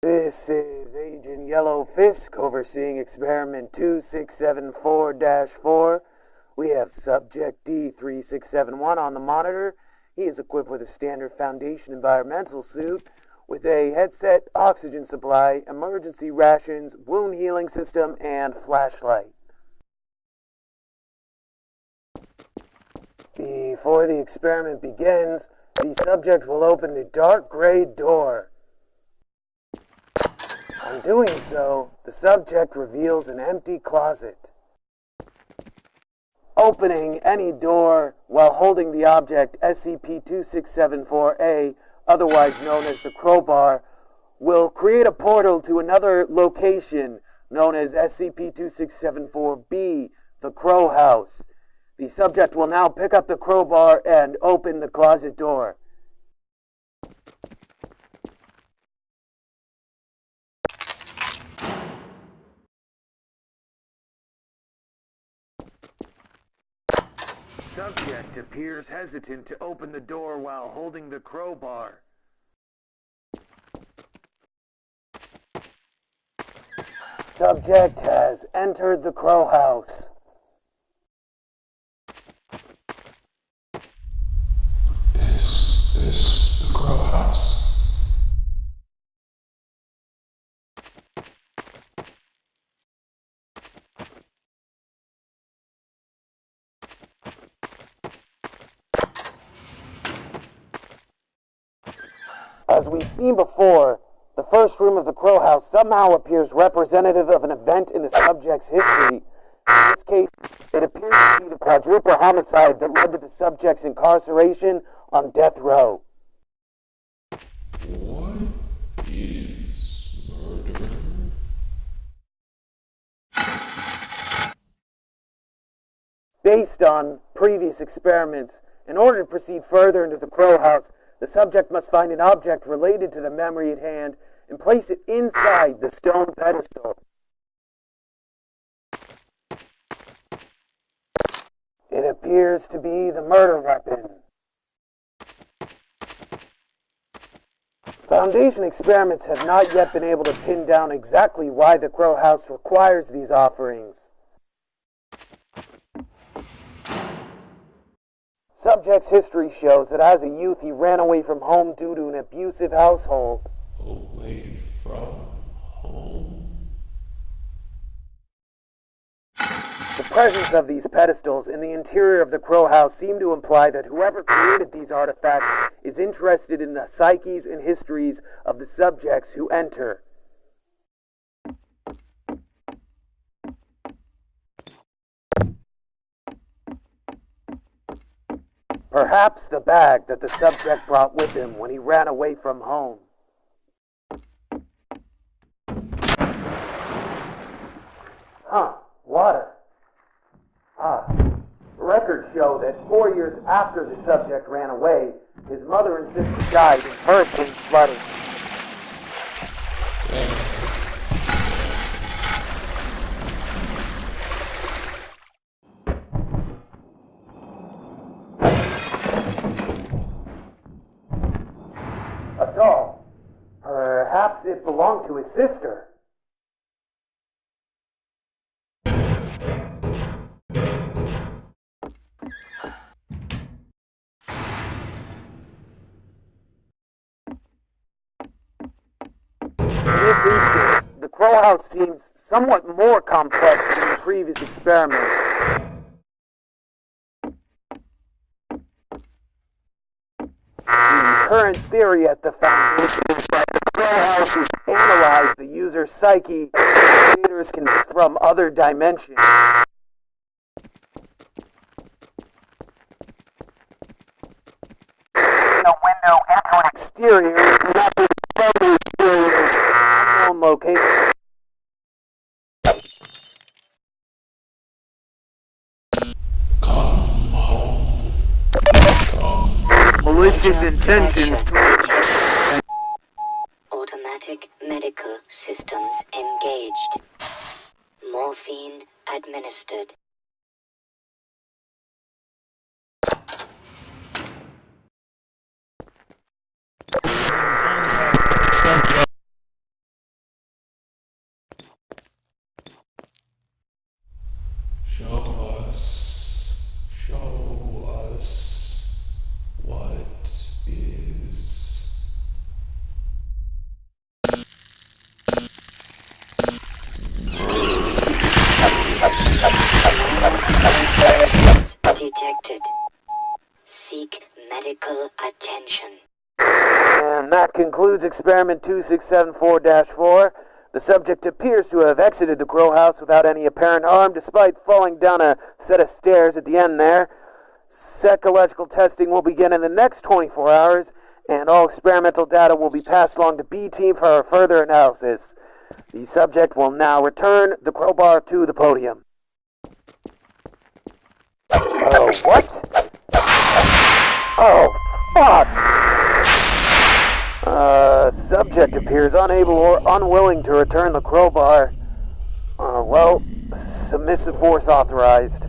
This is Agent Yellow Fisk overseeing Experiment 2674-4. We have Subject D3671 on the monitor. He is equipped with a standard Foundation environmental suit with a headset, oxygen supply, emergency rations, wound healing system, and flashlight. Before the experiment begins, the subject will open the dark gray door. On doing so, the subject reveals an empty closet. Opening any door while holding the object SCP-2674-A, otherwise known as the crowbar, will create a portal to another location known as SCP-2674-B, the Crow House. The subject will now pick up the crowbar and open the closet door. Subject appears hesitant to open the door while holding the crowbar. Subject has entered the Crow House. Is this the Crow House? As we've seen before, the first room of the Crow House somehow appears representative of an event in the subject's history. In this case, it appears to be the quadruple homicide that led to the subject's incarceration on death row. What is murder? Based on previous experiments, in order to proceed further into the Crow House, the subject must find an object related to the memory at hand and place it inside the stone pedestal. It appears to be the murder weapon. Foundation experiments have not yet been able to pin down exactly why the Crow House requires these offerings. Subject's history shows that as a youth he ran away from home due to an abusive household. Away from home? The presence of these pedestals in the interior of the Crow House seem to imply that whoever created these artifacts is interested in the psyches and histories of the subjects who enter. Perhaps the bag that the subject brought with him when he ran away from home. Water. Records show that 4 years after the subject ran away, his mother and sister died in hurricane flooding. A doll. Perhaps it belonged to his sister. In this instance, the Crow House seems somewhat more complex than the previous experiments. The current theory at the Foundation is that the Crow House is to analyze the user's psyche and creators can be from other dimensions. In a window into an exterior, unknown location. Come home. Malicious intentions towards Automatic medical systems engaged. Morphine administered. detected. Seek medical attention. And that concludes experiment 2674-4. The subject appears to have exited the Crow House without any apparent harm, despite falling down a set of stairs at the end there. Psychological testing will begin in the next 24 hours, and all experimental data will be passed along to B team for further analysis. The subject will now return the crowbar to the podium. Oh, what? Oh, fuck! Subject appears unable or unwilling to return the crowbar. Submissive force authorized.